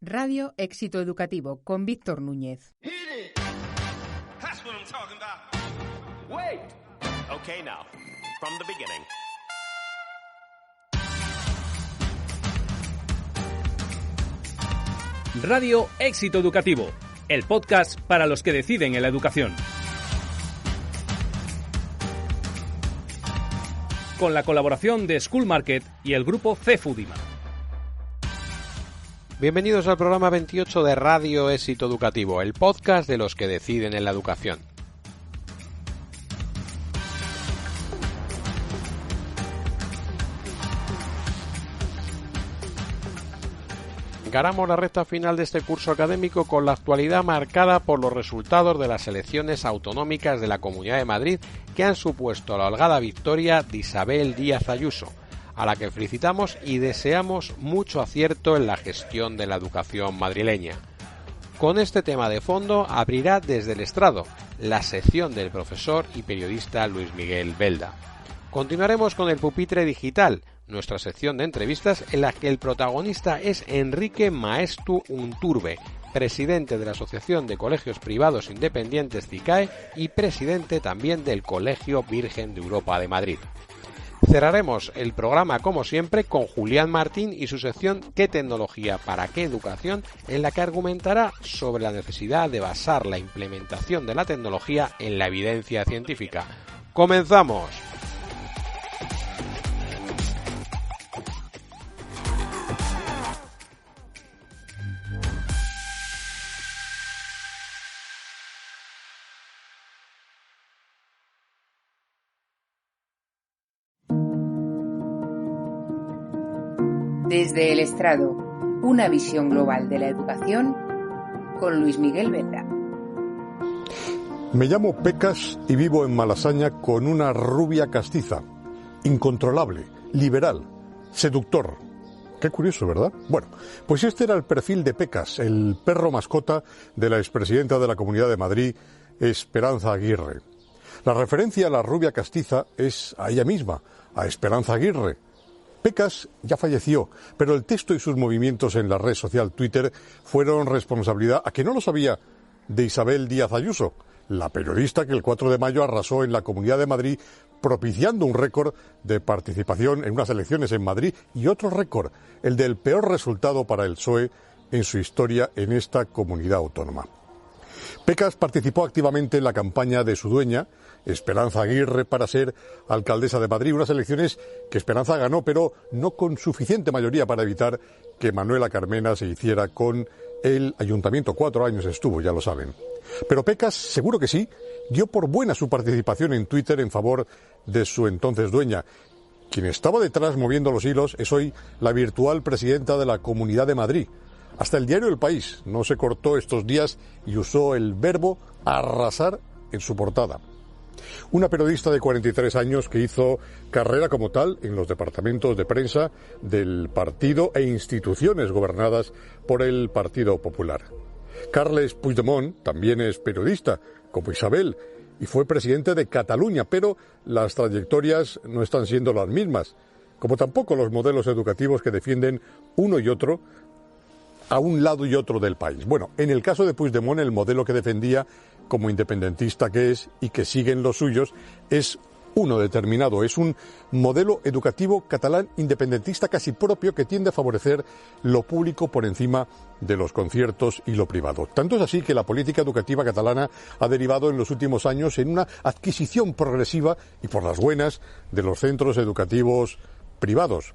Radio Éxito Educativo con Víctor Núñez. Okay, now, from the beginning. Radio Éxito Educativo, el podcast para los que deciden en la educación. Con la colaboración de School Market y el grupo CEFUDIMA. Bienvenidos al programa 28 de Radio Éxito Educativo, el podcast de los que deciden en la educación. Encaramos la recta final de este curso académico con la actualidad marcada por los resultados de las elecciones autonómicas de la Comunidad de Madrid que han supuesto la holgada victoria de Isabel Díaz Ayuso, a la que felicitamos y deseamos mucho acierto en la gestión de la educación madrileña. Con este tema de fondo abrirá Desde el Estrado, la sección del profesor y periodista Luis Miguel Belda. Continuaremos con el Pupitre Digital, nuestra sección de entrevistas en la que el protagonista es Enrique Maestu Unturbe, presidente de la Asociación de Colegios Privados Independientes CICAE y presidente también del Colegio Virgen de Europa de Madrid. Cerraremos el programa como siempre con Julián Martín y su sección ¿Qué tecnología para qué educación?, en la que argumentará sobre la necesidad de basar la implementación de la tecnología en la evidencia científica. ¡Comenzamos! Desde el Estrado, una visión global de la educación con Luis Miguel Belda. Me llamo Pecas y vivo en Malasaña con una rubia castiza, incontrolable, liberal, seductor. Qué curioso, ¿verdad? Bueno, pues este era el perfil de Pecas, el perro mascota de la expresidenta de la Comunidad de Madrid, Esperanza Aguirre. La referencia a la rubia castiza es a ella misma, a Esperanza Aguirre. Pecas ya falleció, pero el texto y sus movimientos en la red social Twitter fueron responsabilidad, a que no lo sabía, de Isabel Díaz Ayuso, la periodista que el 4 de mayo arrasó en la Comunidad de Madrid, propiciando un récord de participación en unas elecciones en Madrid y otro récord, el del peor resultado para el PSOE en su historia en esta comunidad autónoma. Pecas participó activamente en la campaña de su dueña, Esperanza Aguirre, para ser alcaldesa de Madrid, unas elecciones que Esperanza ganó, pero no con suficiente mayoría para evitar que Manuela Carmena se hiciera con el ayuntamiento. 4 años estuvo, ya lo saben. Pero Pecas, seguro que sí, dio por buena su participación en Twitter en favor de su entonces dueña. Quien estaba detrás moviendo los hilos es hoy la virtual presidenta de la Comunidad de Madrid. Hasta el diario El País no se cortó estos días y usó el verbo arrasar en su portada. Una periodista de 43 años que hizo carrera como tal en los departamentos de prensa del partido e instituciones gobernadas por el Partido Popular. Carles Puigdemont también es periodista, como Isabel, y fue presidente de Cataluña, pero las trayectorias no están siendo las mismas, como tampoco los modelos educativos que defienden uno y otro a un lado y otro del país. Bueno, en el caso de Puigdemont, el modelo que defendía como independentista que es y que siguen los suyos es uno determinado, es un modelo educativo catalán independentista casi propio que tiende a favorecer lo público por encima de los conciertos y lo privado. Tanto es así que la política educativa catalana ha derivado en los últimos años en una adquisición progresiva y por las buenas de los centros educativos privados.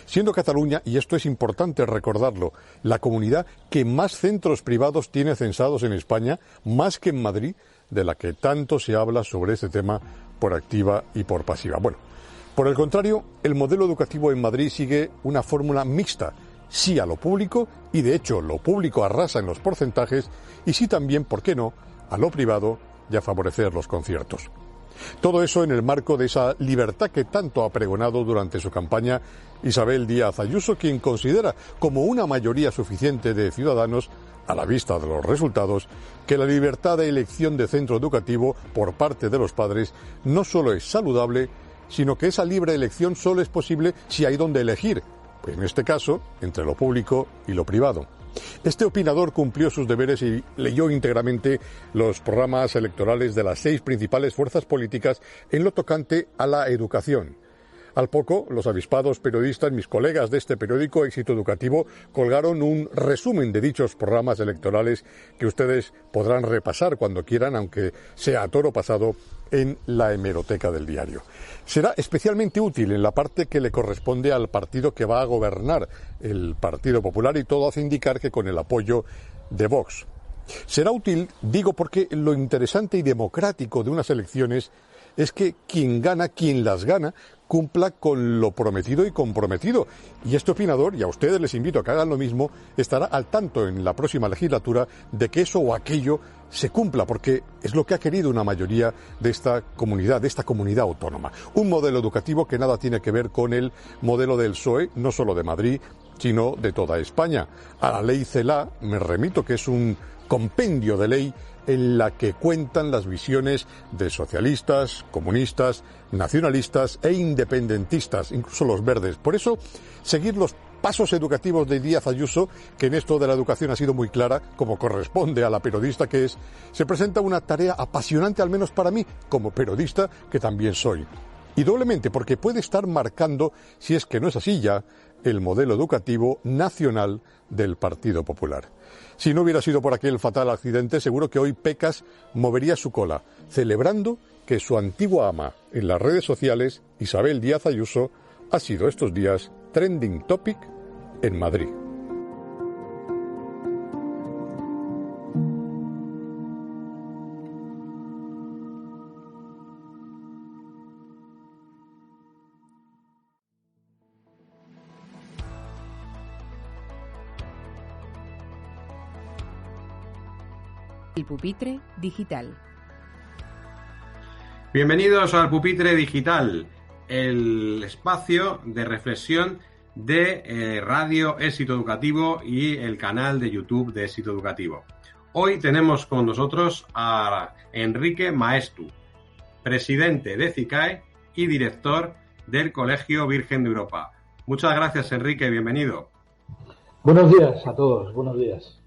Siendo Cataluña, y esto es importante recordarlo, la comunidad que más centros privados tiene censados en España, más que en Madrid, de la que tanto se habla sobre este tema por activa y por pasiva. Bueno, por el contrario, el modelo educativo en Madrid sigue una fórmula mixta, sí a lo público, y de hecho lo público arrasa en los porcentajes, y sí también, ¿por qué no?, a lo privado y a favorecer los conciertos. Todo eso en el marco de esa libertad que tanto ha pregonado durante su campaña Isabel Díaz Ayuso, quien considera como una mayoría suficiente de ciudadanos, a la vista de los resultados, que la libertad de elección de centro educativo por parte de los padres no solo es saludable, sino que esa libre elección solo es posible si hay donde elegir, pues en este caso, entre lo público y lo privado. Este opinador cumplió sus deberes y leyó íntegramente los programas electorales de las 6 principales fuerzas políticas en lo tocante a la educación. Al poco, los avispados periodistas, mis colegas de este periódico Éxito Educativo, colgaron un resumen de dichos programas electorales que ustedes podrán repasar cuando quieran, aunque sea a toro pasado, en la hemeroteca del diario. Será especialmente útil en la parte que le corresponde al partido que va a gobernar, el Partido Popular, y todo hace indicar que con el apoyo de Vox. Será útil, digo, porque lo interesante y democrático de unas elecciones es que quien gana, quien las gana, cumpla con lo prometido y comprometido. Y este opinador, y a ustedes les invito a que hagan lo mismo, estará al tanto en la próxima legislatura de que eso o aquello se cumpla, porque es lo que ha querido una mayoría de esta comunidad autónoma. Un modelo educativo que nada tiene que ver con el modelo del PSOE, no solo de Madrid, sino de toda España. A la ley CELA me remito, que es un compendio de ley en la que cuentan las visiones de socialistas, comunistas, nacionalistas e independentistas, incluso los verdes. Por eso, seguir los pasos educativos de Díaz Ayuso, que en esto de la educación ha sido muy clara, como corresponde a la periodista que es, se presenta una tarea apasionante, al menos para mí, como periodista que también soy. Y doblemente porque puede estar marcando, si es que no es así ya, el modelo educativo nacional del Partido Popular. Si no hubiera sido por aquel fatal accidente, seguro que hoy Pecas movería su cola, celebrando que su antigua ama en las redes sociales, Isabel Díaz Ayuso, ha sido estos días trending topic en Madrid. El pupitre digital. Bienvenidos al Pupitre Digital, el espacio de reflexión de Radio Éxito Educativo y el canal de YouTube de Éxito Educativo. Hoy tenemos con nosotros a Enrique Maestu, presidente de CICAE y director del Colegio Virgen de Europa. Muchas gracias, Enrique, bienvenido. Buenos días a todos, buenos días.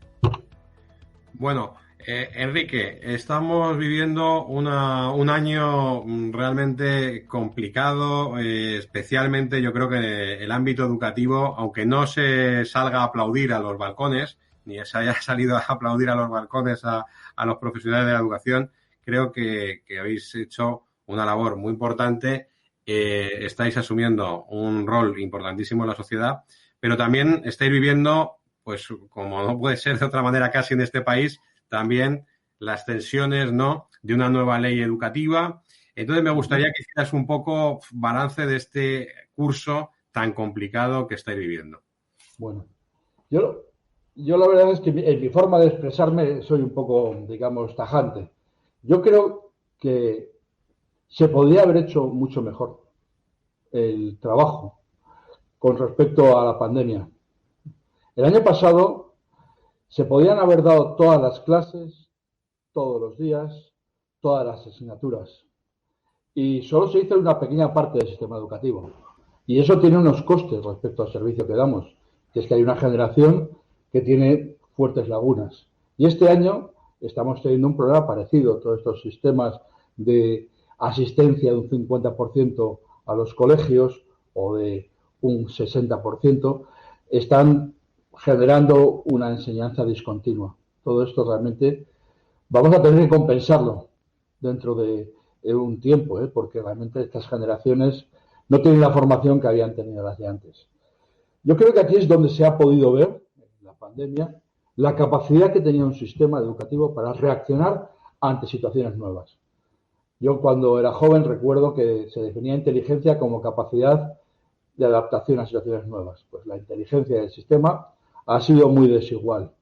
Bueno, Enrique, estamos viviendo un año realmente complicado, especialmente yo creo que el ámbito educativo, aunque no se salga a aplaudir a los balcones, ni se haya salido a aplaudir a los balcones a los profesionales de la educación, creo que habéis hecho una labor muy importante, estáis asumiendo un rol importantísimo en la sociedad, pero también estáis viviendo, pues como no puede ser de otra manera casi en este país, también las tensiones, ¿no?, de una nueva ley educativa. Entonces me gustaría que hicieras un poco balance de este curso tan complicado que estáis viviendo. Bueno, yo la verdad es que en mi forma de expresarme soy un poco, digamos, tajante. Yo creo que se podría haber hecho mucho mejor el trabajo con respecto a la pandemia. El año pasado se podían haber dado todas las clases, todos los días, todas las asignaturas. Y solo se hizo una pequeña parte del sistema educativo. Y eso tiene unos costes respecto al servicio que damos, que es que hay una generación que tiene fuertes lagunas. Y este año estamos teniendo un problema parecido. Todos estos sistemas de asistencia de un 50% a los colegios o de un 60% están generando una enseñanza discontinua. Todo esto realmente vamos a tener que compensarlo dentro de un tiempo, porque realmente estas generaciones no tienen la formación que habían tenido las de antes. Yo creo que aquí es donde se ha podido ver, en la pandemia, la capacidad que tenía un sistema educativo para reaccionar ante situaciones nuevas. Yo cuando era joven recuerdo que se definía inteligencia como capacidad de adaptación a situaciones nuevas. Pues la inteligencia del sistema ha sido muy desigual.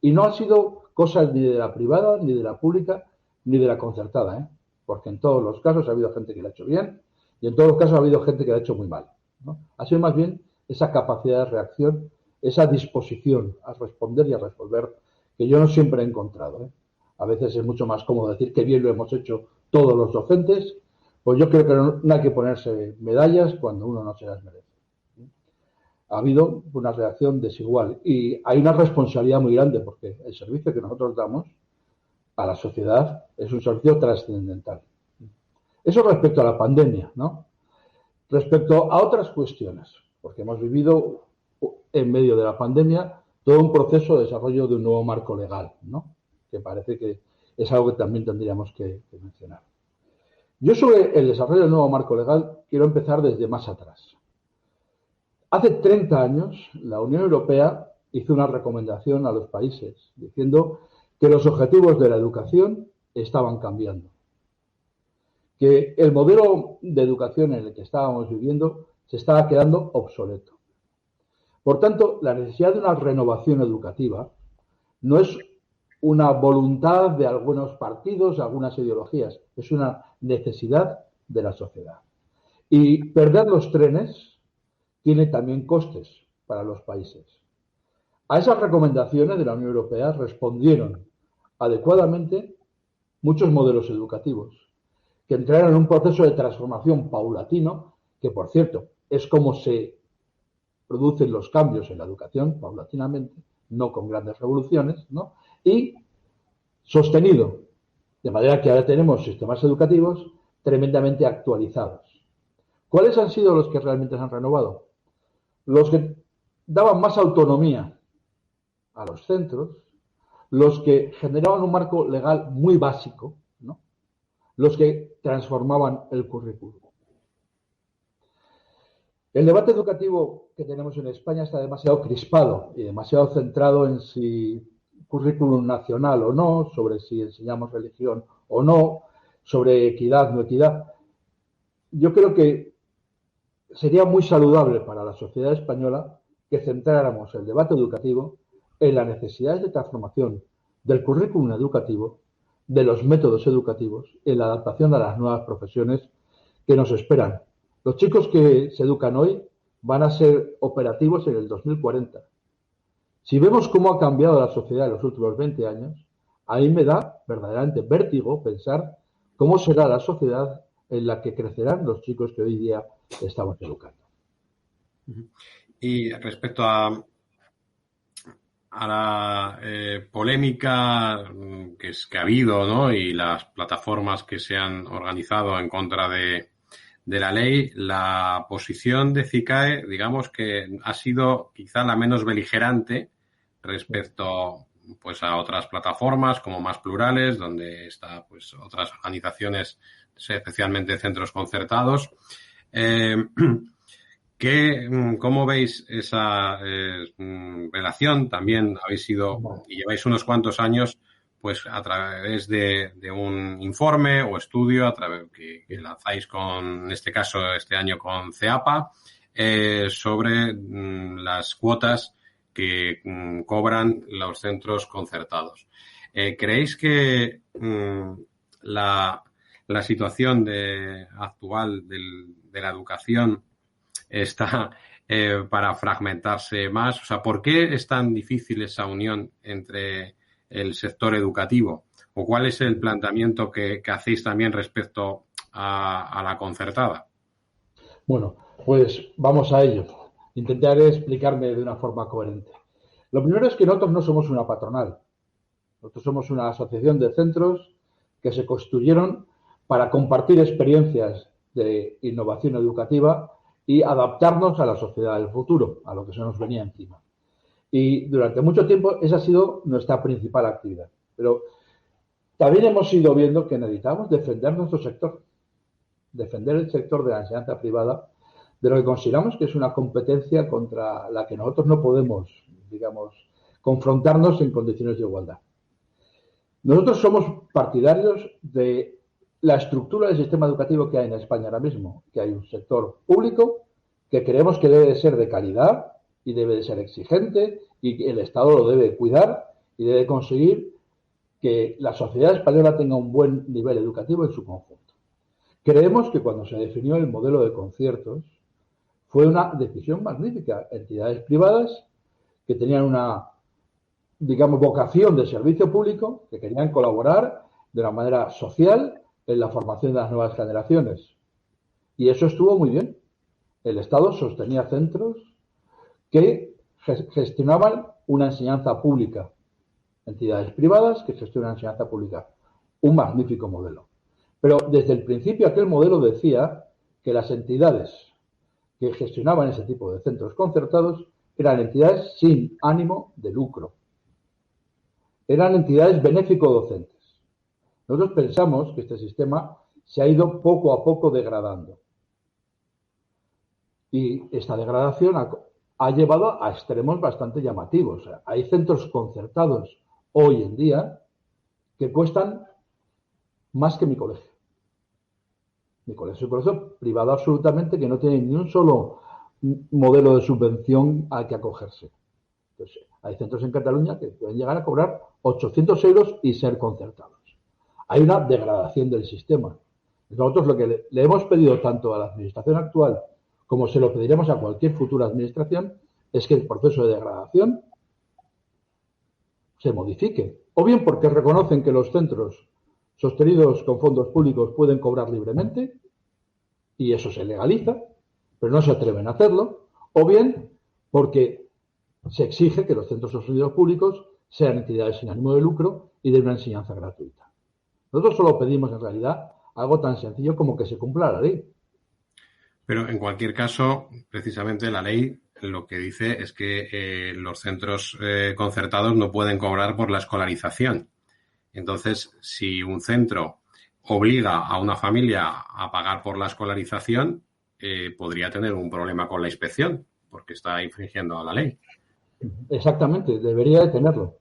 Y no han sido cosas ni de la privada, ni de la pública, ni de la concertada, porque en todos los casos ha habido gente que lo ha hecho bien y en todos los casos ha habido gente que lo ha hecho muy mal, ¿no? Ha sido más bien esa capacidad de reacción, esa disposición a responder y a resolver, que yo no siempre he encontrado. A veces es mucho más cómodo decir que bien lo hemos hecho todos los docentes, pues yo creo que no hay que ponerse medallas cuando uno no se las merece. ha habido una reacción desigual y hay una responsabilidad muy grande porque el servicio que nosotros damos a la sociedad es un servicio trascendental. Eso respecto a la pandemia, ¿no? Respecto a otras cuestiones, porque hemos vivido en medio de la pandemia todo un proceso de desarrollo de un nuevo marco legal, ¿no? Que parece que es algo que también tendríamos que mencionar. Yo sobre el desarrollo del nuevo marco legal quiero empezar desde más atrás. Hace 30 años la Unión Europea hizo una recomendación a los países diciendo que los objetivos de la educación estaban cambiando, que el modelo de educación en el que estábamos viviendo se estaba quedando obsoleto. Por tanto, la necesidad de una renovación educativa no es una voluntad de algunos partidos, algunas ideologías, es una necesidad de la sociedad. Y perder los trenes tiene también costes para los países. A esas recomendaciones de la Unión Europea respondieron adecuadamente muchos modelos educativos que entraron en un proceso de transformación paulatino, que por cierto es como se producen los cambios en la educación paulatinamente, no con grandes revoluciones, ¿no? Y sostenido, de manera que ahora tenemos sistemas educativos tremendamente actualizados. ¿Cuáles han sido los que realmente se han renovado? Los que daban más autonomía a los centros, los que generaban un marco legal muy básico, ¿no? Los que transformaban el currículum. El debate educativo que tenemos en España está demasiado crispado y demasiado centrado en si currículum nacional o no, sobre si enseñamos religión o no, sobre equidad, no equidad. Yo creo que sería muy saludable para la sociedad española que centráramos el debate educativo en las necesidades de transformación del currículum educativo, de los métodos educativos, en la adaptación a las nuevas profesiones que nos esperan. Los chicos que se educan hoy van a ser operativos en el 2040. Si vemos cómo ha cambiado la sociedad en los últimos 20 años, a mí me da verdaderamente vértigo pensar cómo será la sociedad en la que crecerán los chicos que hoy día estamos educando. Y respecto a la polémica que ha habido, ¿no? Y las plataformas que se han organizado en contra de la ley, la posición de CICAE, digamos que ha sido quizá la menos beligerante respecto pues a otras plataformas como Más Plurales, donde está pues otras organizaciones, especialmente centros concertados. ¿Cómo veis esa relación? También habéis sido y lleváis unos cuantos años pues a través de un informe o estudio a través que lanzáis en este caso este año con CEAPA sobre las cuotas que cobran los centros concertados. ¿Creéis que la situación actual de la educación está para fragmentarse más? O sea, ¿por qué es tan difícil esa unión entre el sector educativo? ¿O cuál es el planteamiento que hacéis también respecto a la concertada? Bueno, pues vamos a ello. Intentaré explicarme de una forma coherente. Lo primero es que nosotros no somos una patronal. Nosotros somos una asociación de centros que se construyeron para compartir experiencias de innovación educativa y adaptarnos a la sociedad del futuro, a lo que se nos venía encima. Y durante mucho tiempo esa ha sido nuestra principal actividad. Pero también hemos ido viendo que necesitamos defender nuestro sector, defender el sector de la enseñanza privada, de lo que consideramos que es una competencia contra la que nosotros no podemos, digamos, confrontarnos en condiciones de igualdad. Nosotros somos partidarios de la estructura del sistema educativo que hay en España ahora mismo, que hay un sector público que creemos que debe de ser de calidad y debe de ser exigente y que el Estado lo debe cuidar y debe conseguir que la sociedad española tenga un buen nivel educativo en su conjunto. Creemos que cuando se definió el modelo de conciertos fue una decisión magnífica. Entidades privadas que tenían una, digamos, vocación de servicio público, que querían colaborar de una manera social en la formación de las nuevas generaciones. Y eso estuvo muy bien. El Estado sostenía centros que gestionaban una enseñanza pública. Entidades privadas que gestionan enseñanza pública. Un magnífico modelo. Pero desde el principio aquel modelo decía que las entidades que gestionaban ese tipo de centros concertados eran entidades sin ánimo de lucro. Eran entidades benéfico-docentes. Nosotros pensamos que este sistema se ha ido poco a poco degradando. Y esta degradación ha llevado a extremos bastante llamativos. O sea, hay centros concertados hoy en día que cuestan más que mi colegio. Mi colegio es un colegio privado absolutamente que no tiene ni un solo modelo de subvención al que acogerse. Entonces, hay centros en Cataluña que pueden llegar a cobrar 800 euros y ser concertados. Hay una degradación del sistema. Nosotros lo que le hemos pedido tanto a la administración actual como se lo pediremos a cualquier futura administración es que el proceso de degradación se modifique. O bien porque reconocen que los centros sostenidos con fondos públicos pueden cobrar libremente y eso se legaliza, pero no se atreven a hacerlo. O bien porque se exige que los centros sostenidos públicos sean entidades sin ánimo de lucro y den una enseñanza gratuita. Nosotros solo pedimos en realidad algo tan sencillo como que se cumpla la ley. Pero en cualquier caso, precisamente la ley lo que dice es que los centros concertados no pueden cobrar por la escolarización. Entonces, si un centro obliga a una familia a pagar por la escolarización, podría tener un problema con la inspección, porque está infringiendo a la ley. Exactamente, debería de tenerlo.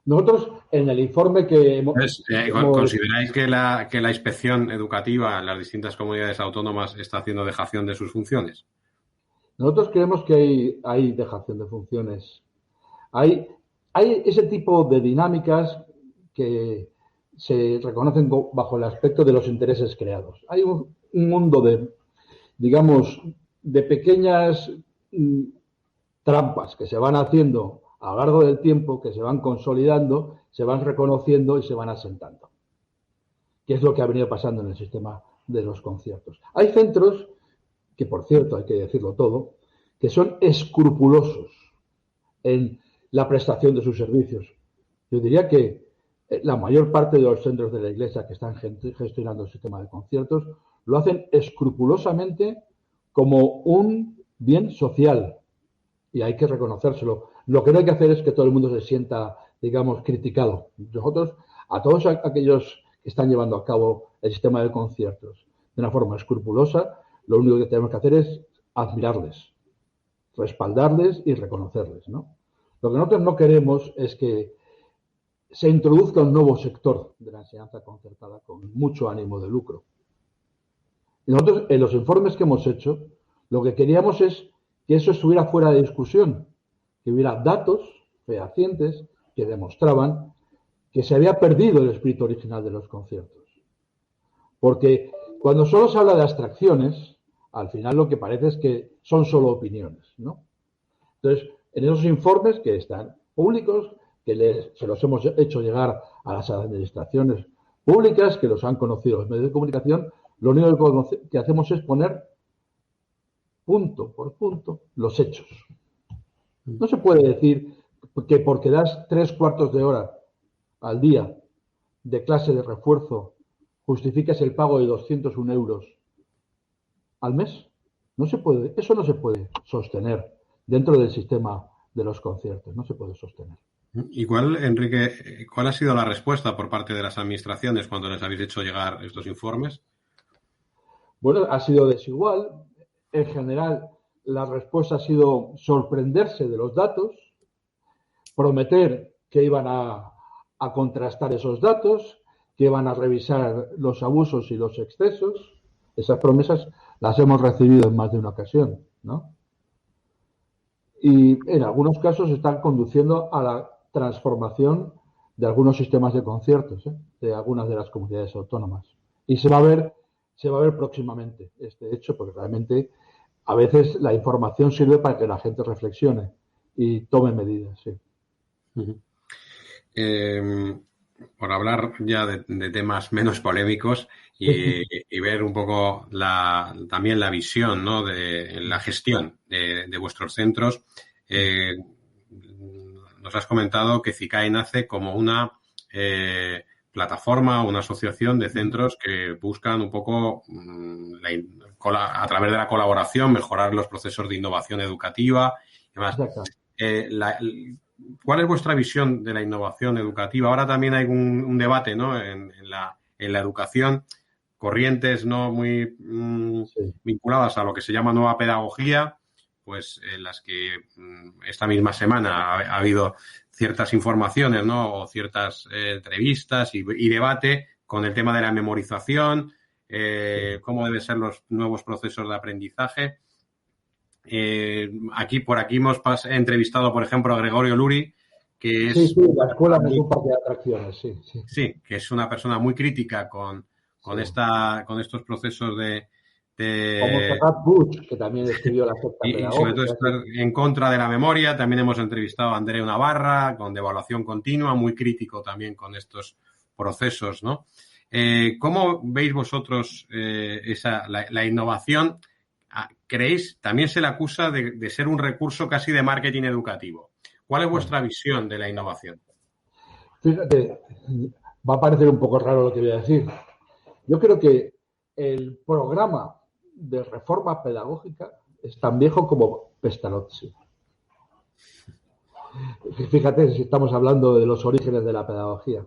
Nosotros, en el informe que hemos... ¿Consideráis que la inspección educativa en las distintas comunidades autónomas está haciendo dejación de sus funciones? Nosotros creemos que hay dejación de funciones. Hay ese tipo de dinámicas que se reconocen bajo el aspecto de los intereses creados. Hay un mundo de pequeñas trampas que se van haciendo a lo largo del tiempo, que se van consolidando, se van reconociendo y se van asentando. Que es lo que ha venido pasando en el sistema de los conciertos. Hay centros, que por cierto, hay que decirlo todo, que son escrupulosos en la prestación de sus servicios. Yo diría que la mayor parte de los centros de la Iglesia que están gestionando el sistema de conciertos lo hacen escrupulosamente como un bien social. Y hay que reconocérselo. Lo que no hay que hacer es que todo el mundo se sienta, criticado. Nosotros, a todos aquellos que están llevando a cabo el sistema de conciertos de una forma escrupulosa, lo único que tenemos que hacer es admirarles, respaldarles y reconocerles, ¿no? Lo que nosotros no queremos es que se introduzca un nuevo sector de la enseñanza concertada con mucho ánimo de lucro. Y nosotros, en los informes que hemos hecho, lo que queríamos es que eso estuviera fuera de discusión, que hubiera datos fehacientes que demostraban que se había perdido el espíritu original de los conciertos. Porque cuando solo se habla de abstracciones, al final lo que parece es que son solo opiniones, ¿no? Entonces, en esos informes que están públicos, que se los hemos hecho llegar a las administraciones públicas, que los han conocido los medios de comunicación, lo único que hacemos es poner punto por punto los hechos. No se puede decir que porque das 3/4 de hora al día de clase de refuerzo justificas el pago de 201 euros al mes. No se puede, eso no se puede sostener dentro del sistema de los conciertos, no se puede sostener. ¿Y Enrique, cuál ha sido la respuesta por parte de las administraciones cuando les habéis hecho llegar estos informes? Bueno, ha sido desigual. En general, la respuesta ha sido sorprenderse de los datos, prometer que iban a contrastar esos datos, que iban a revisar los abusos y los excesos. Esas promesas las hemos recibido en más de una ocasión, ¿no? Y en algunos casos están conduciendo a la transformación de algunos sistemas de conciertos, de algunas de las comunidades autónomas. Y se va a ver próximamente este hecho, porque realmente a veces la información sirve para que la gente reflexione y tome medidas, sí. por hablar ya de temas menos polémicos y ver un poco también la visión, ¿no?, de la gestión de vuestros centros. Nos has comentado que CICAE nace como una plataforma, una asociación de centros que buscan un poco a través de la colaboración mejorar los procesos de innovación educativa y demás. ¿Cuál es vuestra visión de la innovación educativa? Ahora también hay un debate, ¿no?, en la educación, corrientes no muy vinculadas a lo que se llama nueva pedagogía, pues en las que esta misma semana ha habido ciertas informaciones, ¿no?, o ciertas entrevistas y debate con el tema de la memorización, cómo deben ser los nuevos procesos de aprendizaje. Por aquí hemos entrevistado, por ejemplo, a Gregorio Luri, que es... la escuela no es un parque de atracciones, Sí, que es una persona muy crítica con estos procesos de... Como Sakat Buch, que también escribió la secta pedagógica. Y sobre todo estar en contra de la memoria. También hemos entrevistado a Andreu Navarra, con devaluación continua, muy crítico también con estos procesos, ¿no? ¿Cómo veis vosotros la innovación? ¿Creéis? También se le acusa de ser un recurso casi de marketing educativo. ¿Cuál es vuestra visión de la innovación? Fíjate, va a parecer un poco raro lo que voy a decir. Yo creo que el programa de reforma pedagógica es tan viejo como Pestalozzi. Fíjate si estamos hablando de los orígenes de la pedagogía.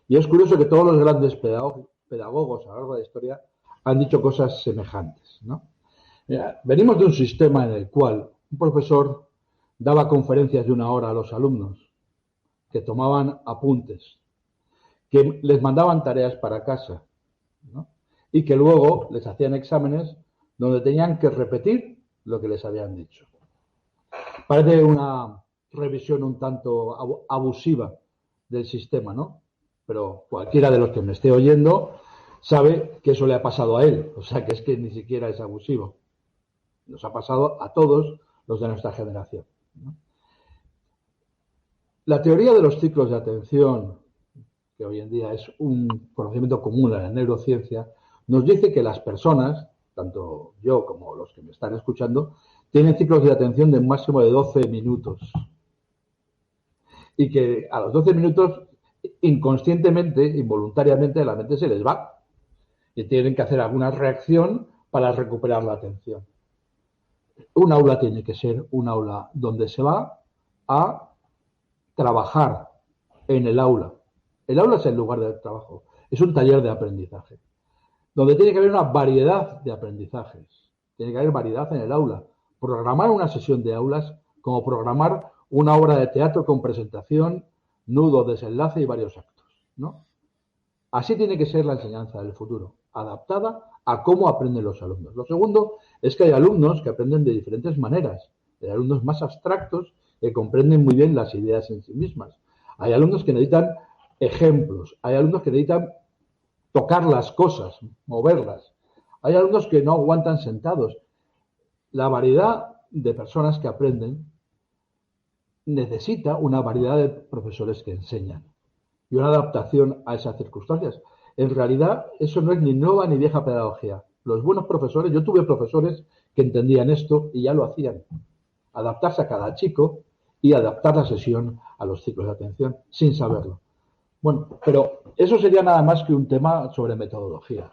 Y es curioso que todos los grandes pedagogos a lo largo de la historia han dicho cosas semejantes, ¿no? Mira, venimos de un sistema en el cual un profesor daba conferencias de 1 hora a los alumnos, que tomaban apuntes, que les mandaban tareas para casa, ¿no?, y que luego les hacían exámenes donde tenían que repetir lo que les habían dicho. Parece una revisión un tanto abusiva del sistema, ¿no? Pero cualquiera de los que me esté oyendo sabe que eso le ha pasado a él, o sea que es que ni siquiera es abusivo. Nos ha pasado a todos los de nuestra generación, ¿no? La teoría de los ciclos de atención, que hoy en día es un conocimiento común en la neurociencia, nos dice que las personas, tanto yo como los que me están escuchando, tienen ciclos de atención de un máximo de 12 minutos. Y que a los 12 minutos, inconscientemente, involuntariamente, la mente se les va. Y tienen que hacer alguna reacción para recuperar la atención. Un aula tiene que ser un aula donde se va a trabajar en el aula. El aula es el lugar del trabajo. Es un taller de aprendizaje, donde tiene que haber una variedad de aprendizajes. Tiene que haber variedad en el aula. Programar una sesión de aulas como programar una obra de teatro con presentación, nudo, desenlace y varios actos, ¿no? Así tiene que ser la enseñanza del futuro, adaptada a cómo aprenden los alumnos. Lo segundo es que hay alumnos que aprenden de diferentes maneras. Hay alumnos más abstractos que comprenden muy bien las ideas en sí mismas. Hay alumnos que necesitan ejemplos. Hay alumnos que necesitan tocar las cosas, moverlas. Hay alumnos que no aguantan sentados. La variedad de personas que aprenden necesita una variedad de profesores que enseñan y una adaptación a esas circunstancias. En realidad, eso no es ni nueva ni vieja pedagogía. Los buenos profesores, yo tuve profesores que entendían esto y ya lo hacían. Adaptarse a cada chico y adaptar la sesión a los ciclos de atención sin saberlo. Bueno, pero eso sería nada más que un tema sobre metodología.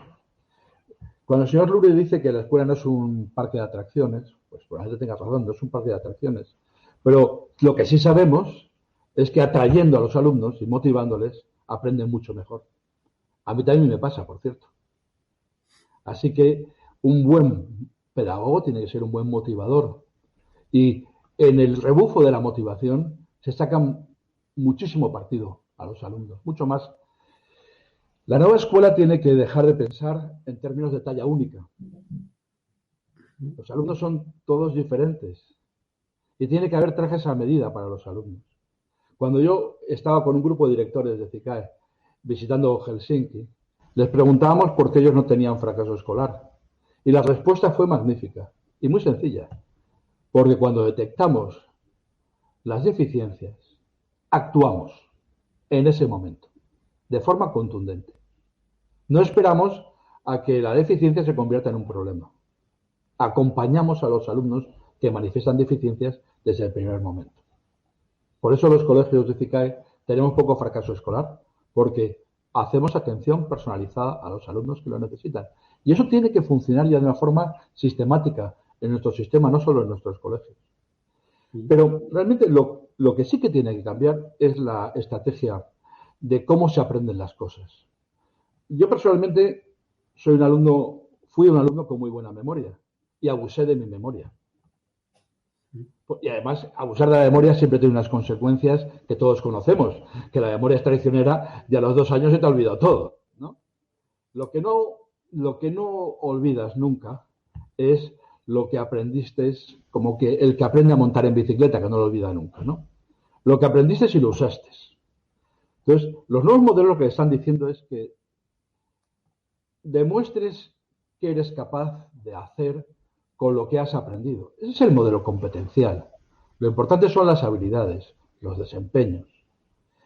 Cuando el señor Luri dice que la escuela no es un parque de atracciones, pues probablemente tenga razón, no es un parque de atracciones. Pero lo que sí sabemos es que atrayendo a los alumnos y motivándoles, aprenden mucho mejor. A mí también me pasa, por cierto. Así que un buen pedagogo tiene que ser un buen motivador. Y en el rebufo de la motivación se sacan muchísimo partido a los alumnos, mucho más. La nueva escuela tiene que dejar de pensar en términos de talla única. Los alumnos son todos diferentes y tiene que haber trajes a medida para los alumnos. Cuando yo estaba con un grupo de directores de CICAE visitando Helsinki, les preguntábamos por qué ellos no tenían fracaso escolar. Y la respuesta fue magnífica y muy sencilla. Porque cuando detectamos las deficiencias, actuamos en ese momento. de forma contundente. No esperamos a que la deficiencia se convierta en un problema. Acompañamos a los alumnos que manifiestan deficiencias desde el primer momento. Por eso los colegios de CICAE tenemos poco fracaso escolar, porque hacemos atención personalizada a los alumnos que lo necesitan. Y eso tiene que funcionar ya de una forma sistemática en nuestro sistema, no solo en nuestros colegios. Pero realmente lo que sí que tiene que cambiar es la estrategia de cómo se aprenden las cosas. Yo personalmente fui un alumno con muy buena memoria y abusé de mi memoria. Y además, abusar de la memoria siempre tiene unas consecuencias que todos conocemos, que la memoria es traicionera y a los 2 años se te ha olvidado todo, ¿no? Lo que no olvidas nunca es lo que aprendiste, como que el que aprende a montar en bicicleta, que no lo olvida nunca, ¿no? Lo que aprendiste y lo usaste. Entonces, los nuevos modelos lo que están diciendo es que demuestres que eres capaz de hacer con lo que has aprendido. Ese es el modelo competencial. Lo importante son las habilidades, los desempeños.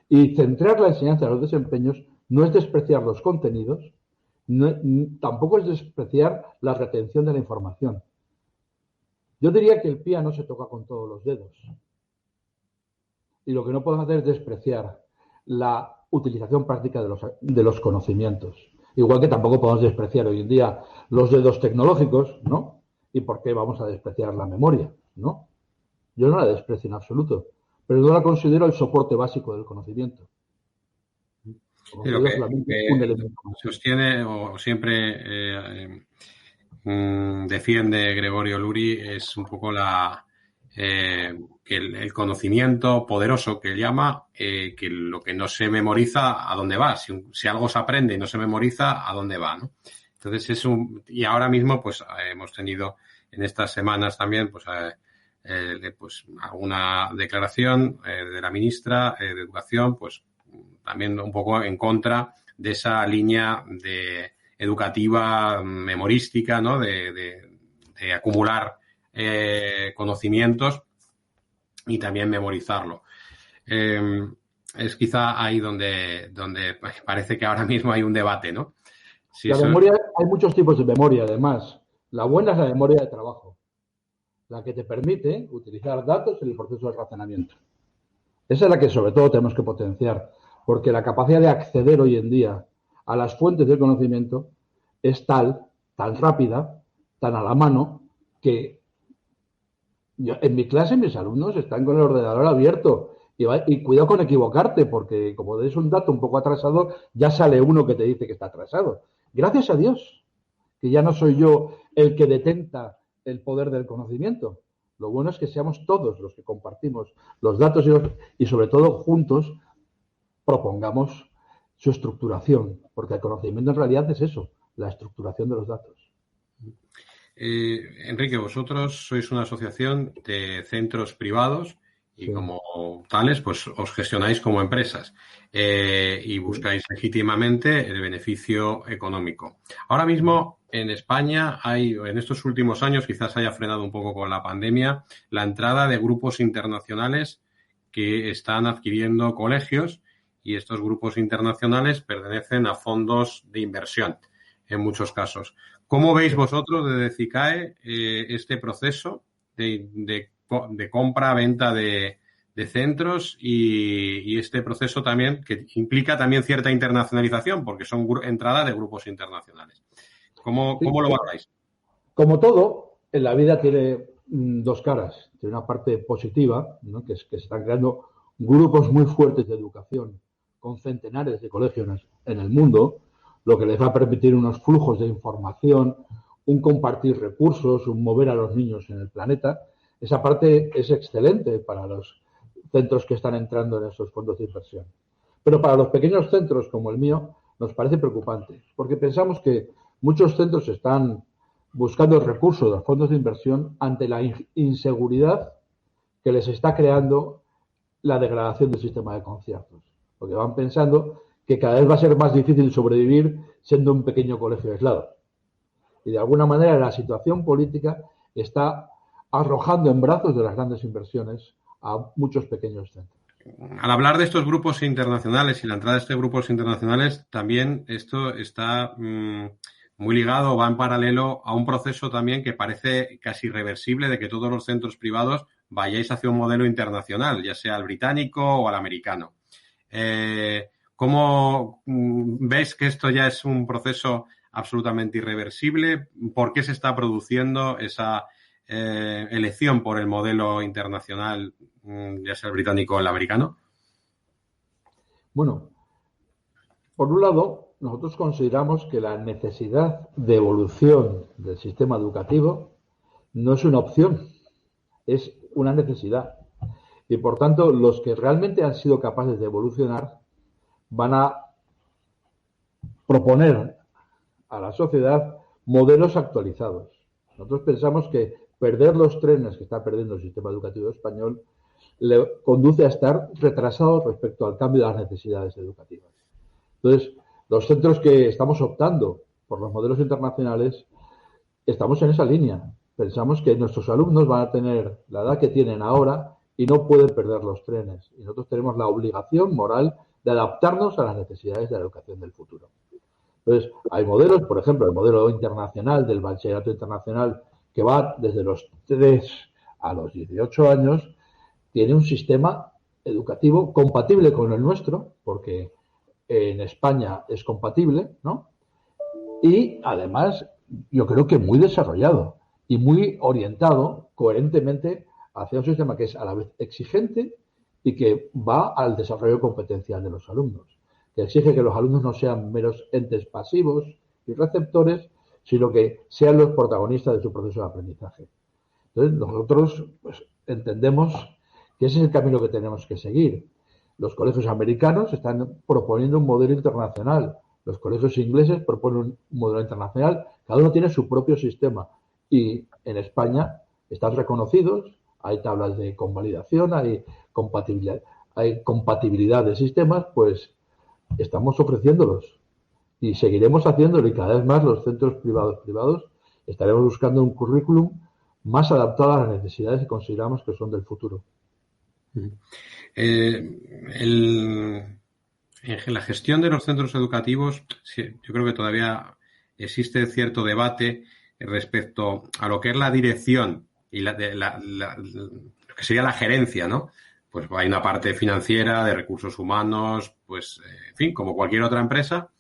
Y centrar la enseñanza en los desempeños no es despreciar los contenidos, tampoco es despreciar la retención de la información. Yo diría que el piano se toca con todos los dedos. Y lo que no podemos hacer es despreciar la utilización práctica de los conocimientos. Igual que tampoco podemos despreciar hoy en día los dedos tecnológicos, ¿no? ¿Y por qué vamos a despreciar la memoria? ¿No? Yo no la desprecio en absoluto, pero no la considero el soporte básico del conocimiento. Lo que sostiene o siempre defiende Gregorio Luri es un poco que el conocimiento poderoso que él llama, que lo que no se memoriza, ¿a dónde va? Si algo se aprende y no se memoriza, ¿a dónde va? ¿No? Entonces y ahora mismo pues hemos tenido en estas semanas también pues alguna declaración de la ministra de Educación, pues también un poco en contra de esa línea educativa memorística, ¿no? De acumular conocimientos y también memorizarlo. Es quizá ahí donde parece que ahora mismo hay un debate, ¿no? Memoria, hay muchos tipos de memoria, además. La buena es la memoria de trabajo, la que te permite utilizar datos en el proceso de razonamiento. Esa es la que sobre todo tenemos que potenciar, porque la capacidad de acceder hoy en día a las fuentes del conocimiento es tan rápida, tan a la mano, que en mi clase mis alumnos están con el ordenador abierto y cuidado con equivocarte, porque como des un dato un poco atrasado, ya sale uno que te dice que está atrasado. Gracias a Dios, que ya no soy yo el que detenta el poder del conocimiento. Lo bueno es que seamos todos los que compartimos los datos y sobre todo juntos propongamos su estructuración, porque el conocimiento en realidad es eso, la estructuración de los datos. Enrique, vosotros sois una asociación de centros privados y sí, como tales, pues os gestionáis como empresas y buscáis legítimamente el beneficio económico. Ahora mismo en España en estos últimos años, quizás haya frenado un poco con la pandemia, la entrada de grupos internacionales que están adquiriendo colegios, y estos grupos internacionales pertenecen a fondos de inversión en muchos casos. ¿Cómo veis vosotros desde CICAE este proceso de compra-venta de centros y este proceso también que implica también cierta internacionalización porque son entradas de grupos internacionales? ¿Cómo lo valoráis? Como todo, en la vida tiene dos caras. Tiene una parte positiva, ¿no? que se están creando grupos muy fuertes de educación con centenares de colegios en el mundo, lo que les va a permitir unos flujos de información, un compartir recursos, un mover a los niños en el planeta. Esa parte es excelente para los centros que están entrando en esos fondos de inversión. Pero para los pequeños centros como el mío nos parece preocupante, porque pensamos que muchos centros están buscando recursos de los fondos de inversión ante la inseguridad que les está creando la degradación del sistema de conciertos. Porque van pensando que cada vez va a ser más difícil sobrevivir siendo un pequeño colegio aislado. Y de alguna manera la situación política está arrojando en brazos de las grandes inversiones a muchos pequeños centros. al hablar de estos grupos internacionales y la entrada de estos grupos internacionales, también esto está muy ligado, va en paralelo a un proceso también que parece casi irreversible de que todos los centros privados vayáis hacia un modelo internacional, ya sea el británico o el americano. ¿Cómo ves que esto ya es un proceso absolutamente irreversible? ¿Por qué se está produciendo esa elección por el modelo internacional, ya sea el británico o el americano? Bueno, por un lado, nosotros consideramos que la necesidad de evolución del sistema educativo no es una opción, es una necesidad. Y por tanto, los que realmente han sido capaces de evolucionar van a proponer a la sociedad modelos actualizados. Nosotros pensamos que perder los trenes que está perdiendo el sistema educativo español le conduce a estar retrasado respecto al cambio de las necesidades educativas. Entonces, los centros que estamos optando por los modelos internacionales, estamos en esa línea. Pensamos que nuestros alumnos van a tener la edad que tienen ahora y no pueden perder los trenes. Y nosotros tenemos la obligación moral de adaptarnos a las necesidades de la educación del futuro. Entonces, hay modelos, por ejemplo, el modelo internacional del bachillerato internacional, que va desde los 3 a los 18 años, tiene un sistema educativo compatible con el nuestro, porque en España es compatible, ¿no? Y además, yo creo que muy desarrollado y muy orientado coherentemente hacia un sistema que es a la vez exigente y que va al desarrollo competencial de los alumnos, que exige que los alumnos no sean meros entes pasivos y receptores, sino que sean los protagonistas de su proceso de aprendizaje. Entonces, nosotros pues, entendemos que ese es el camino que tenemos que seguir. Los colegios americanos están proponiendo un modelo internacional, los colegios ingleses proponen un modelo internacional, cada uno tiene su propio sistema y en España están reconocidos, hay tablas de convalidación, hay compatibilidad de sistemas, pues estamos ofreciéndolos y seguiremos haciéndolo y cada vez más los centros privados estaremos buscando un currículum más adaptado a las necesidades que consideramos que son del futuro. En la gestión de los centros educativos, yo creo que todavía existe cierto debate respecto a lo que es la dirección y lo que sería la gerencia, ¿no? Pues hay una parte financiera, de recursos humanos, pues, en fin, como cualquier otra empresa,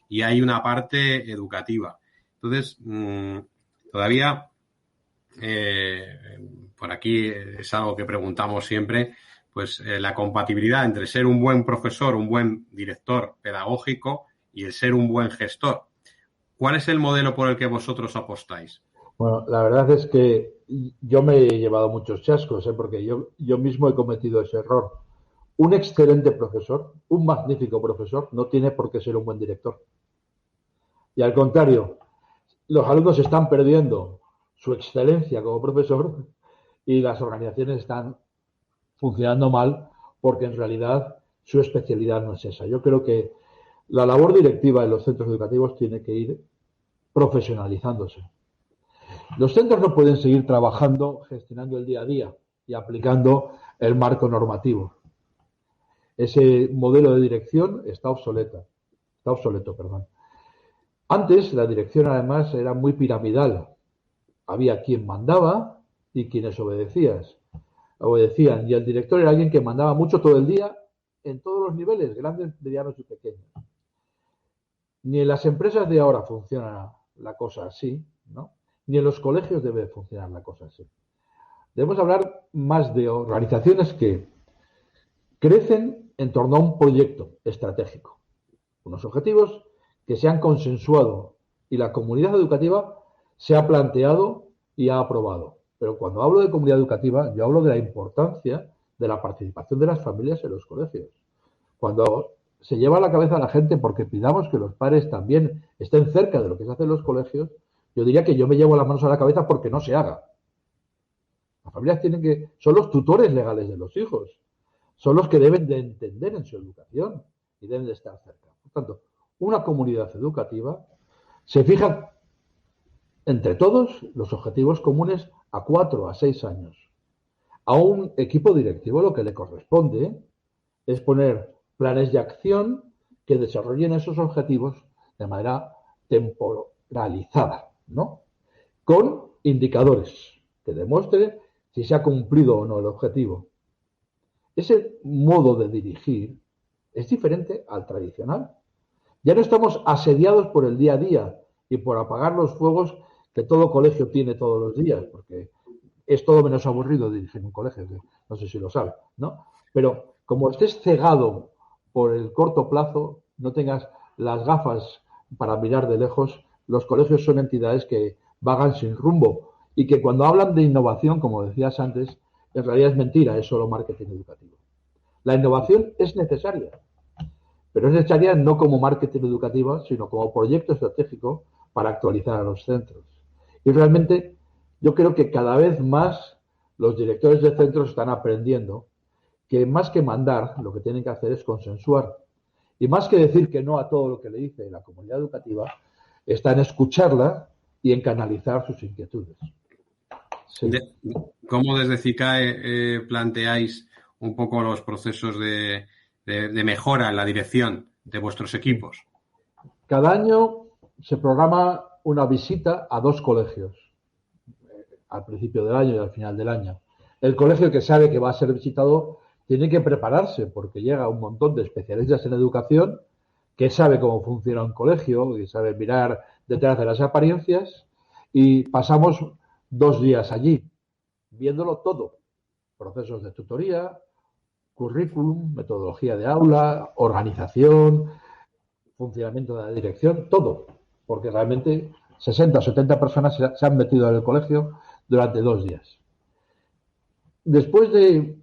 y hay una parte educativa. Entonces, todavía, por aquí es algo que preguntamos siempre, pues la compatibilidad entre ser un buen profesor, un buen director pedagógico y el ser un buen gestor. ¿Cuál es el modelo por el que vosotros apostáis? Bueno, la verdad es que yo me he llevado muchos chascos, porque yo mismo he cometido ese error. Un excelente profesor, un magnífico profesor, no tiene por qué ser un buen director. Y al contrario, los alumnos están perdiendo su excelencia como profesor y las organizaciones están funcionando mal porque en realidad su especialidad no es esa. Yo creo que la labor directiva en los centros educativos tiene que ir profesionalizándose. Los centros no pueden seguir trabajando, gestionando el día a día y aplicando el marco normativo. Ese modelo de dirección está obsoleto. Antes la dirección además era muy piramidal. Había quien mandaba y quienes obedecían. Y el director era alguien que mandaba mucho todo el día en todos los niveles, grandes, medianos y pequeños. Ni en las empresas de ahora funciona la cosa así, ¿no? Ni en los colegios debe funcionar la cosa así. Debemos hablar más de organizaciones que crecen en torno a un proyecto estratégico, unos objetivos que se han consensuado y la comunidad educativa se ha planteado y ha aprobado. Pero cuando hablo de comunidad educativa, yo hablo de la importancia de la participación de las familias en los colegios. Cuando se lleva a la cabeza a la gente porque pidamos que los padres también estén cerca de lo que se hace en los colegios, yo diría que yo me llevo las manos a la cabeza porque no se haga. Las familias son los tutores legales de los hijos, son los que deben de entender en su educación y deben de estar cerca. Por tanto, una comunidad educativa se fija entre todos los objetivos comunes a 4 a 6 años. A un equipo directivo lo que le corresponde es poner planes de acción que desarrollen esos objetivos de manera temporalizada, ¿no? Con indicadores que demuestren si se ha cumplido o no el objetivo. Ese modo de dirigir es diferente al tradicional. Ya no estamos asediados por el día a día y por apagar los fuegos que todo colegio tiene todos los días, porque es todo menos aburrido dirigir un colegio, que no sé si lo sabe, ¿no? Pero como estés cegado por el corto plazo, no tengas las gafas para mirar de lejos, los colegios son entidades que vagan sin rumbo y que cuando hablan de innovación, como decías antes, en realidad es mentira, es solo marketing educativo. La innovación es necesaria, pero es necesaria no como marketing educativo, sino como proyecto estratégico para actualizar a los centros. Y realmente yo creo que cada vez más los directores de centros están aprendiendo que más que mandar, lo que tienen que hacer es consensuar. Y más que decir que no a todo lo que le dice la comunidad educativa, está en escucharla y en canalizar sus inquietudes. Sí. ¿Cómo desde CICAE planteáis un poco los procesos de mejora en la dirección de vuestros equipos? Cada año se programa una visita a 2 colegios, al principio del año y al final del año. El colegio que sabe que va a ser visitado tiene que prepararse porque llega un montón de especialistas en educación que sabe cómo funciona un colegio y sabe mirar detrás de las apariencias, y pasamos 2 días allí viéndolo todo: procesos de tutoría, currículum, metodología de aula, organización, funcionamiento de la dirección, todo, porque realmente 60 o 70 personas se han metido en el colegio durante 2 días. Después de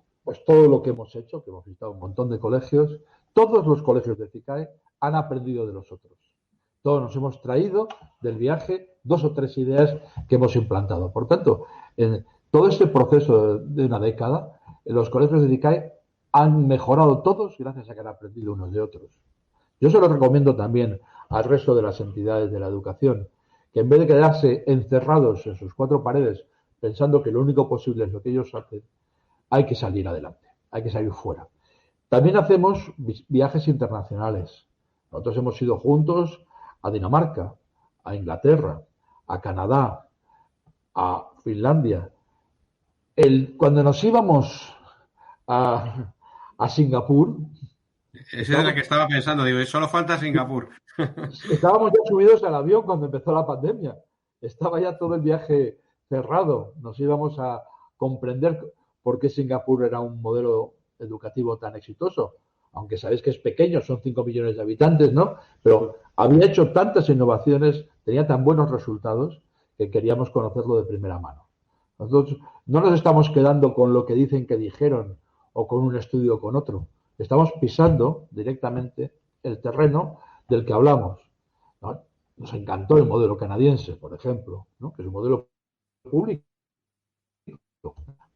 todo lo que hemos hecho, que hemos visitado un montón de colegios, todos los colegios de CICAE han aprendido de los otros. Todos nos hemos traído del viaje 2 o 3 ideas que hemos implantado. Por tanto, en todo este proceso de una década, los colegios de CICAE han mejorado todos gracias a que han aprendido unos de otros. Yo se lo recomiendo también al resto de las entidades de la educación, que en vez de quedarse encerrados en sus 4 paredes pensando que lo único posible es lo que ellos hacen, hay que salir adelante, hay que salir fuera. También hacemos viajes internacionales. Nosotros hemos ido juntos a Dinamarca, a Inglaterra, a Canadá, a Finlandia. Cuando nos íbamos a Singapur... Esa es la que estaba pensando, digo, solo falta Singapur. Estábamos ya subidos al avión cuando empezó la pandemia. Estaba ya todo el viaje cerrado. Nos íbamos a comprender por qué Singapur era un modelo educativo tan exitoso. Aunque sabéis que es pequeño, son 5 millones de habitantes, ¿no? Pero había hecho tantas innovaciones, tenía tan buenos resultados, que queríamos conocerlo de primera mano. Nosotros no nos estamos quedando con lo que dicen que dijeron o con un estudio o con otro. Estamos pisando directamente el terreno del que hablamos, ¿no? Nos encantó el modelo canadiense, por ejemplo, ¿no? Que es un modelo público,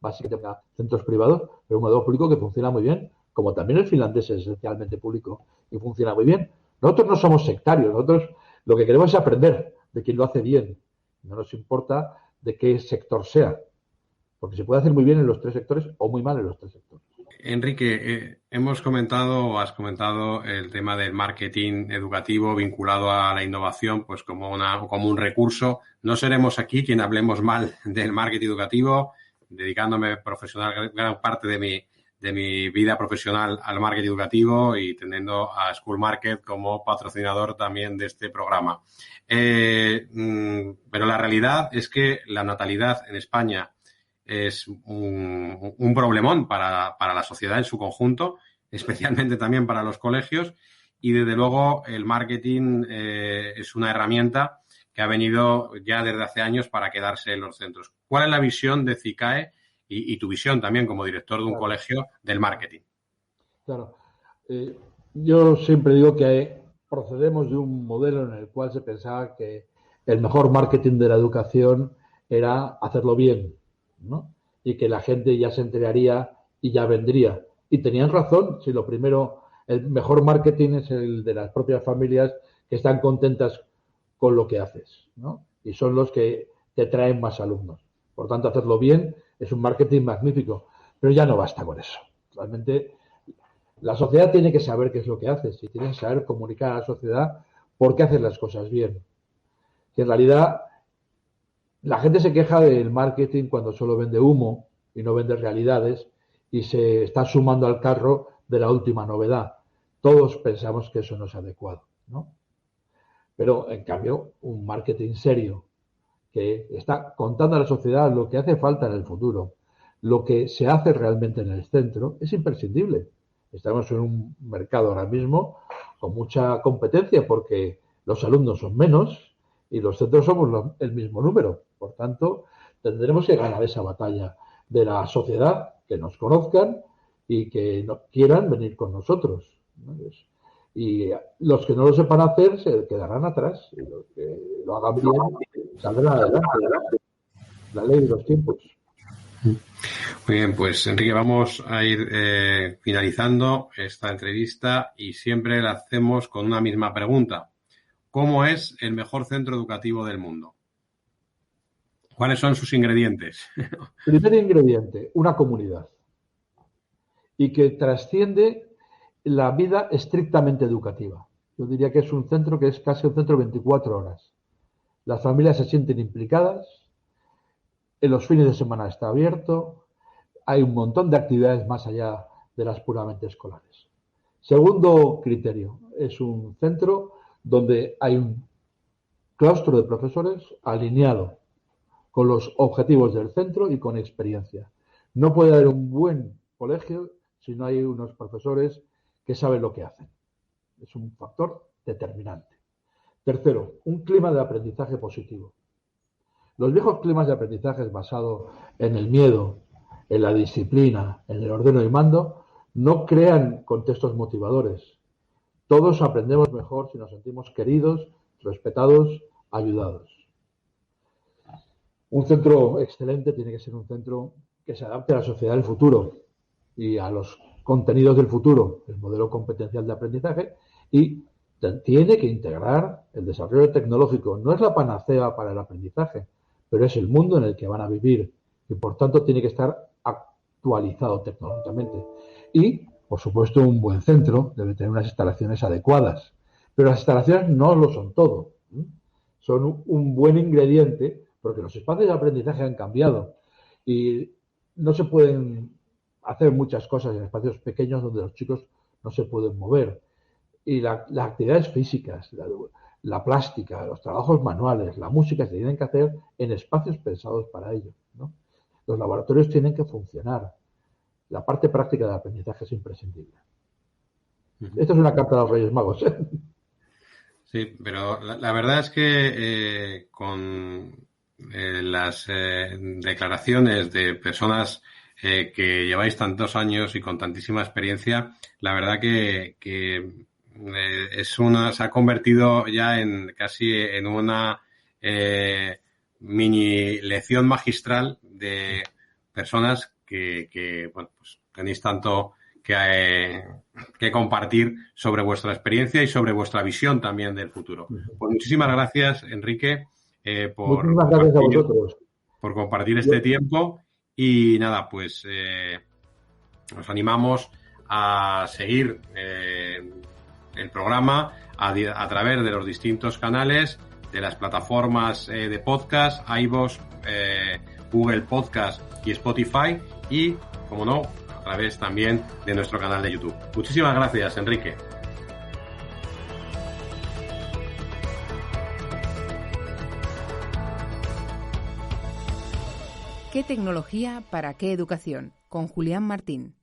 básicamente centros privados, pero un modelo público que funciona muy bien, como también el finlandés es esencialmente público y funciona muy bien. Nosotros no somos sectarios, nosotros lo que queremos es aprender de quien lo hace bien. No nos importa de qué sector sea, porque se puede hacer muy bien en los 3 sectores o muy mal en los 3 sectores. Enrique, has comentado el tema del marketing educativo vinculado a la innovación, pues como un recurso. No seremos aquí quien hablemos mal del marketing educativo, dedicándome gran parte de mi vida profesional al marketing educativo y teniendo a School Market como patrocinador también de este programa. Pero la realidad es que la natalidad en España es un problemón para la sociedad en su conjunto, especialmente también para los colegios, y desde luego el marketing es una herramienta que ha venido ya desde hace años para quedarse en los centros. ¿Cuál es la visión de CICAE y tu visión también como director de un colegio del marketing? Claro. Yo siempre digo que procedemos de un modelo en el cual se pensaba que el mejor marketing de la educación era hacerlo bien, ¿no? Y que la gente ya se enteraría y ya vendría. Y tenían razón, si lo primero, el mejor marketing es el de las propias familias que están contentas con lo que haces, ¿no? Y son los que te traen más alumnos. Por tanto, hacerlo bien es un marketing magnífico, pero ya no basta con eso. Realmente La sociedad tiene que saber qué es lo que haces y tiene que saber comunicar a la sociedad por qué haces las cosas bien. Que en realidad la gente se queja del marketing cuando solo vende humo y no vende realidades y se está sumando al carro de la última novedad. Todos pensamos que eso no es adecuado, ¿no? Pero, en cambio, un marketing serio que está contando a la sociedad lo que hace falta en el futuro, lo que se hace realmente en el centro, es imprescindible. Estamos en un mercado ahora mismo con mucha competencia porque los alumnos son menos y los centros somos el mismo número. Por tanto, tendremos que ganar esa batalla de la sociedad, que nos conozcan y que quieran venir con nosotros, ¿no? Y los que no lo sepan hacer se quedarán atrás y los que lo hagan bien saldrán adelante. La ley de los tiempos. Muy bien, pues Enrique, vamos a ir finalizando esta entrevista y siempre la hacemos con una misma pregunta. ¿Cómo es el mejor centro educativo del mundo? ¿Cuáles son sus ingredientes? Primer ingrediente, una comunidad. Y que trasciende la vida estrictamente educativa. Yo diría que es un centro que es casi un centro 24 horas. Las familias se sienten implicadas, en los fines de semana está abierto, hay un montón de actividades más allá de las puramente escolares. Segundo criterio, es un centro donde hay un claustro de profesores alineado con los objetivos del centro y con experiencia. No puede haber un buen colegio si no hay unos profesores que saben lo que hacen. Es un factor determinante. Tercero, un clima de aprendizaje positivo. Los viejos climas de aprendizaje basados en el miedo, en la disciplina, en el ordeno y mando, no crean contextos motivadores. Todos aprendemos mejor si nos sentimos queridos, respetados, ayudados. Un centro excelente tiene que ser un centro que se adapte a la sociedad del futuro y a los contenidos del futuro, el modelo competencial de aprendizaje, y tiene que integrar el desarrollo tecnológico. No es la panacea para el aprendizaje, pero es el mundo en el que van a vivir y, por tanto, tiene que estar actualizado tecnológicamente. Y, por supuesto, un buen centro debe tener unas instalaciones adecuadas, pero las instalaciones no lo son todo. Son un buen ingrediente porque los espacios de aprendizaje han cambiado y no se pueden hacer muchas cosas en espacios pequeños donde los chicos no se pueden mover. Y las actividades físicas, la plástica, los trabajos manuales, la música se tienen que hacer en espacios pensados para ello, ¿no? Los laboratorios tienen que funcionar. La parte práctica del aprendizaje es imprescindible. Esto es una carta a los Reyes Magos, ¿eh? Sí, pero la verdad es que con las declaraciones de personas que lleváis tantos años y con tantísima experiencia, la verdad que se ha convertido ya en casi en una mini lección magistral de personas que bueno, pues tenéis tanto que compartir sobre vuestra experiencia y sobre vuestra visión también del futuro. Pues muchísimas gracias, Enrique, por compartir este tiempo y nada, pues nos animamos a seguir el programa a través de los distintos canales, de las plataformas de podcast, iVoox, Google Podcast y Spotify y, como no, a través también de nuestro canal de YouTube. Muchísimas gracias, Enrique. ¿Qué tecnología para qué educación? Con Julián Martín.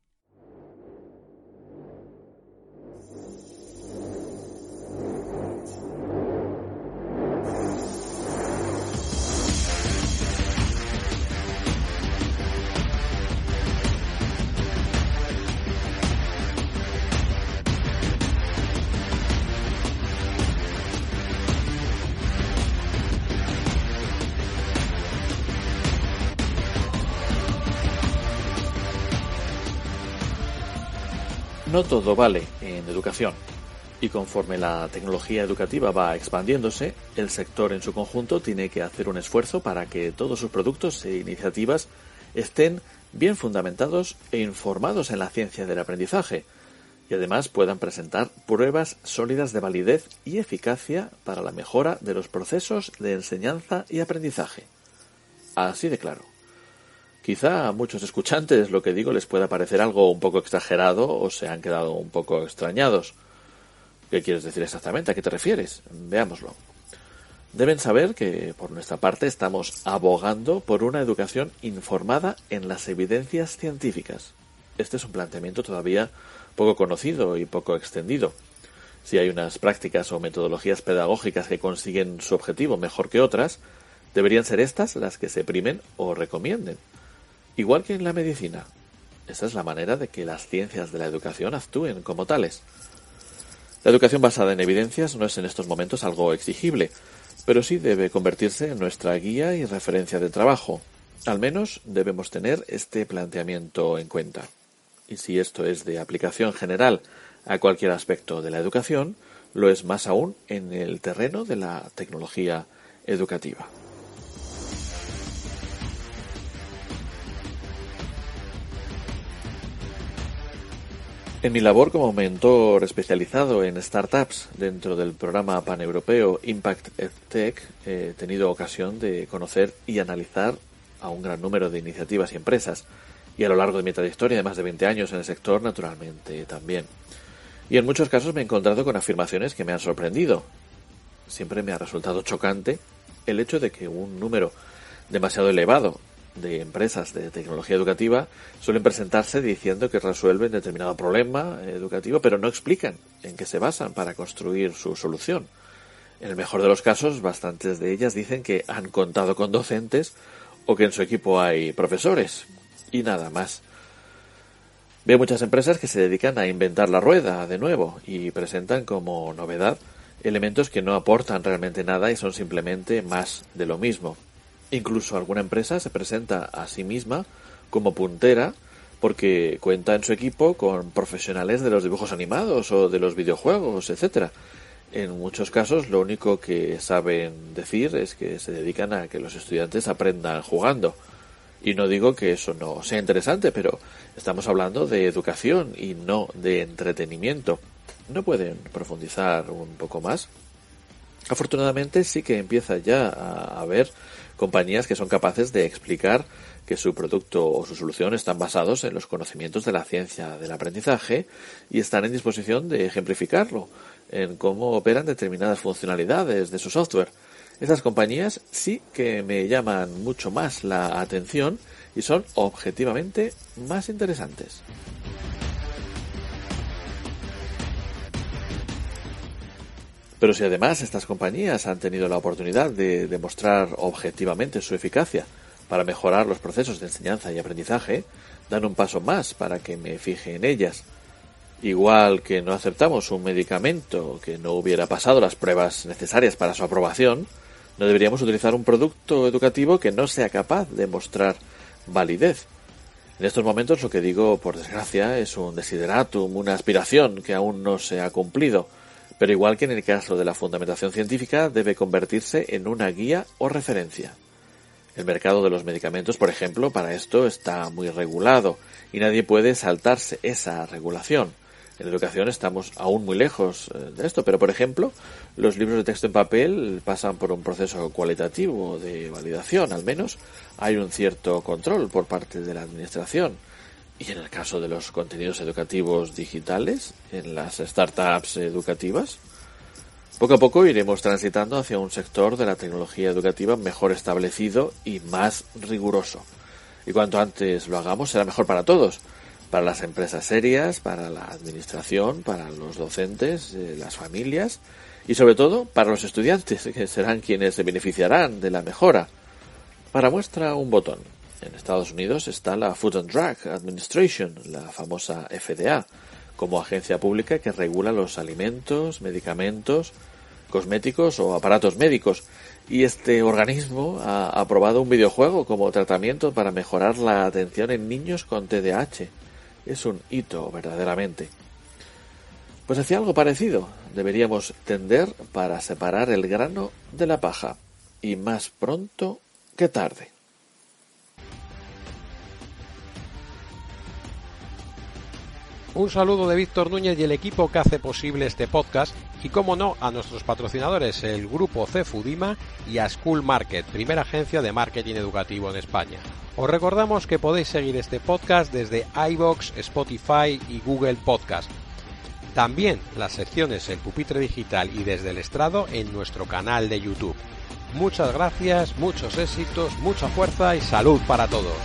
No todo vale en educación, y conforme la tecnología educativa va expandiéndose, el sector en su conjunto tiene que hacer un esfuerzo para que todos sus productos e iniciativas estén bien fundamentados e informados en la ciencia del aprendizaje, y además puedan presentar pruebas sólidas de validez y eficacia para la mejora de los procesos de enseñanza y aprendizaje. Así de claro. Quizá a muchos escuchantes lo que digo les pueda parecer algo un poco exagerado o se han quedado un poco extrañados. ¿Qué quieres decir exactamente? ¿A qué te refieres? Veámoslo. Deben saber que, por nuestra parte, estamos abogando por una educación informada en las evidencias científicas. Este es un planteamiento todavía poco conocido y poco extendido. Si hay unas prácticas o metodologías pedagógicas que consiguen su objetivo mejor que otras, deberían ser estas las que se primen o recomienden. Igual que en la medicina. Esa es la manera de que las ciencias de la educación actúen como tales. La educación basada en evidencias no es en estos momentos algo exigible, pero sí debe convertirse en nuestra guía y referencia de trabajo. Al menos debemos tener este planteamiento en cuenta. Y si esto es de aplicación general a cualquier aspecto de la educación, lo es más aún en el terreno de la tecnología educativa. En mi labor como mentor especializado en startups dentro del programa paneuropeo Impact EdTech, he tenido ocasión de conocer y analizar a un gran número de iniciativas y empresas, y a lo largo de mi trayectoria de más de 20 años en el sector, naturalmente, también. Y en muchos casos me he encontrado con afirmaciones que me han sorprendido. Siempre me ha resultado chocante el hecho de que un número demasiado elevado de empresas de tecnología educativa suelen presentarse diciendo que resuelven determinado problema educativo, pero no explican en qué se basan para construir su solución. En el mejor de los casos, bastantes de ellas dicen que han contado con docentes o que en su equipo hay profesores, y nada más. Veo muchas empresas que se dedican a inventar la rueda de nuevo y presentan como novedad elementos que no aportan realmente nada y son simplemente más de lo mismo. Incluso alguna empresa se presenta a sí misma como puntera porque cuenta en su equipo con profesionales de los dibujos animados o de los videojuegos, etcétera. En muchos casos lo único que saben decir es que se dedican a que los estudiantes aprendan jugando. Y no digo que eso no sea interesante, pero estamos hablando de educación y no de entretenimiento. ¿No pueden profundizar un poco más? Afortunadamente sí que empieza ya a haber compañías que son capaces de explicar que su producto o su solución están basados en los conocimientos de la ciencia del aprendizaje y están en disposición de ejemplificarlo en cómo operan determinadas funcionalidades de su software. Estas compañías sí que me llaman mucho más la atención y son objetivamente más interesantes. Pero si además estas compañías han tenido la oportunidad de demostrar objetivamente su eficacia para mejorar los procesos de enseñanza y aprendizaje, dan un paso más para que me fije en ellas. Igual que no aceptamos un medicamento que no hubiera pasado las pruebas necesarias para su aprobación, no deberíamos utilizar un producto educativo que no sea capaz de mostrar validez. En estos momentos lo que digo, por desgracia, es un desideratum, una aspiración que aún no se ha cumplido, pero igual que en el caso de la fundamentación científica, debe convertirse en una guía o referencia. El mercado de los medicamentos, por ejemplo, para esto está muy regulado y nadie puede saltarse esa regulación. En la educación estamos aún muy lejos de esto, pero por ejemplo, los libros de texto en papel pasan por un proceso cualitativo de validación, al menos hay un cierto control por parte de la administración. Y en el caso de los contenidos educativos digitales, en las startups educativas, poco a poco iremos transitando hacia un sector de la tecnología educativa mejor establecido y más riguroso. Y cuanto antes lo hagamos será mejor para todos. Para las empresas serias, para la administración, para los docentes, las familias y sobre todo para los estudiantes, que serán quienes se beneficiarán de la mejora. Para muestra un botón. En Estados Unidos está la Food and Drug Administration, la famosa FDA, como agencia pública que regula los alimentos, medicamentos, cosméticos o aparatos médicos. Y este organismo ha aprobado un videojuego como tratamiento para mejorar la atención en niños con TDAH. Es un hito, verdaderamente. Pues hacia algo parecido deberíamos tender para separar el grano de la paja, y más pronto que tarde. Un saludo de Víctor Núñez y el equipo que hace posible este podcast y, como no, a nuestros patrocinadores, el grupo Cefudima y a School Market, primera agencia de marketing educativo en España. Os recordamos que podéis seguir este podcast desde iVoox, Spotify y Google Podcast. También las secciones El Pupitre Digital y Desde el Estrado en nuestro canal de YouTube. Muchas gracias, muchos éxitos, mucha fuerza y salud para todos.